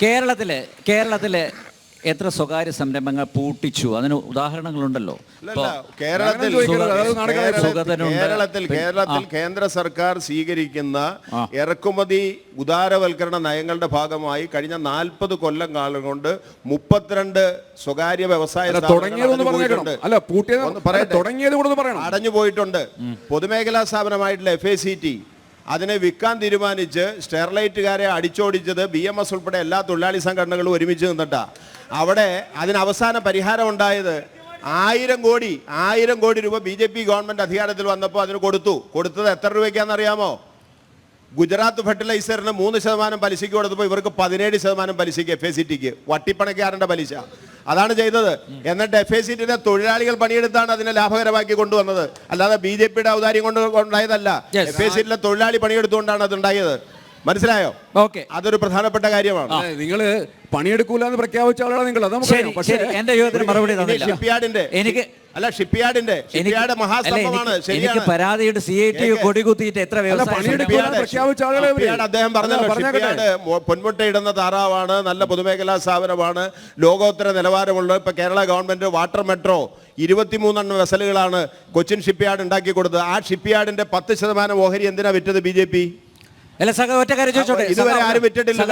കേരളത്തിലെ എത്ര സ്വകാര്യ സംരംഭങ്ങൾ പൂട്ടിച്ചു? അതിന് ഉദാഹരണങ്ങളുണ്ടല്ലോ. കേരളത്തിൽ കേന്ദ്ര സർക്കാർ സ്വീകരിക്കുന്ന ഇറക്കുമതി ഉദാരവൽക്കരണ നയങ്ങളുടെ ഭാഗമായി കഴിഞ്ഞ 40 കൊല്ലം കാലം കൊണ്ട് 32 സ്വകാര്യ വ്യവസായ അടഞ്ഞു പോയിട്ടുണ്ട്. പൊതുമേഖലാ സ്ഥാപനമായിട്ടുള്ള FACT അതിനെ വിൽക്കാൻ തീരുമാനിച്ച് സ്റ്റെർലൈറ്റുകാരെ അടിച്ചോടിച്ചത് BMS ഉൾപ്പെടെ എല്ലാ തൊഴിലാളി സംഘടനകളും ഒരുമിച്ച് നിന്നിട്ടാ. അവിടെ അതിന് അവസാന പരിഹാരം ഉണ്ടായത് 1000 കോടി രൂപ BJP ഗവൺമെന്റ് അധികാരത്തിൽ വന്നപ്പോൾ അതിന് കൊടുത്തത് എത്ര രൂപയ്ക്കാണെന്നറിയാമോ? ഗുജറാത്ത് ഫെർട്ടിലൈസറിന് 3% പലിശയ്ക്ക് കൊടുത്തപ്പോൾ ഇവർക്ക് 17% പലിശയ്ക്ക് FACTക്ക് വട്ടിപ്പണക്കാരന്റെ പലിശ. അതാണ് ചെയ്തത്. എന്നിട്ട് FACTനെ തൊഴിലാളികൾ പണിയെടുത്താണ് അതിനെ ലാഭകരമാക്കി കൊണ്ടുവന്നത്, അല്ലാതെ BJPയുടെ ഔദാര്യം കൊണ്ട് ഉണ്ടായതല്ല. FACTലെ തൊഴിലാളി പണിയെടുത്തുകൊണ്ടാണ് അത് ഉണ്ടായത്. മനസ്സിലായോ? ഓക്കെ, അതൊരു പ്രധാനപ്പെട്ട കാര്യമാണ്. നിങ്ങൾ പണിയെടുക്കൂല എന്ന് പ്രഖ്യാപിച്ച ആളാണ് നിങ്ങൾ. എന്റെ ചോദ്യത്തിന് മറുപടി ഷിപ്പ്യാർഡ് മഹാസംഭവമാണ്. എനിക്ക് പരാതിയുടെ CITU കൊടി കുത്തിയിട്ട് എത്ര അദ്ദേഹം പറഞ്ഞല്ലോ, ഷിപ്പ്യാർഡ് പൊന്മുട്ടയിടുന്ന താറാവാണ്, നല്ല പൊതുമേഖലാ സ്ഥാപനമാണ്, ലോകോത്തര നിലവാരമുള്ള. ഇപ്പൊ കേരള ഗവൺമെന്റ് വാട്ടർ മെട്രോ 23 വെസലുകളാണ് കൊച്ചിൻ ഷിപ്പ്യാർഡ് ഉണ്ടാക്കി കൊടുത്തത്. ആ ഷിപ്പ്യാർഡിന്റെ 10% ഓഹരി എന്തിനാ വിറ്റത് BJP? ഇതുവരെ ആരും വിറ്റിട്ടില്ല.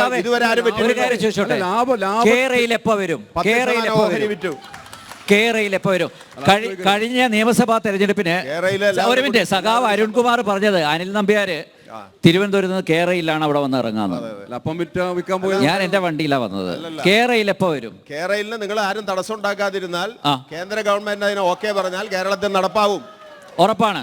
കഴിഞ്ഞ നിയമസഭാ തെരഞ്ഞെടുപ്പിന് ഒരു മിനിറ്റ്, സഖാവ് അരുൺകുമാർ പറഞ്ഞത് അനിൽ നമ്പ്യാര് തിരുവനന്തപുരത്ത് നിന്ന് കേരളയിലാണ് അവിടെ വന്ന് ഇറങ്ങാന്നത്. ഞാൻ എന്റെ വണ്ടിയിലാണ് വന്നത്. കേരളയിൽ എപ്പോ വരും? കേരളയിൽ നിങ്ങൾ ആരും തടസ്സം ഉണ്ടാക്കാതിരുന്നാൽ, കേന്ദ്ര ഗവൺമെന്റ് അതിന് ഓക്കെ പറഞ്ഞാൽ കേരളത്തിൽ നടപ്പാവും. ഉറപ്പാണ്.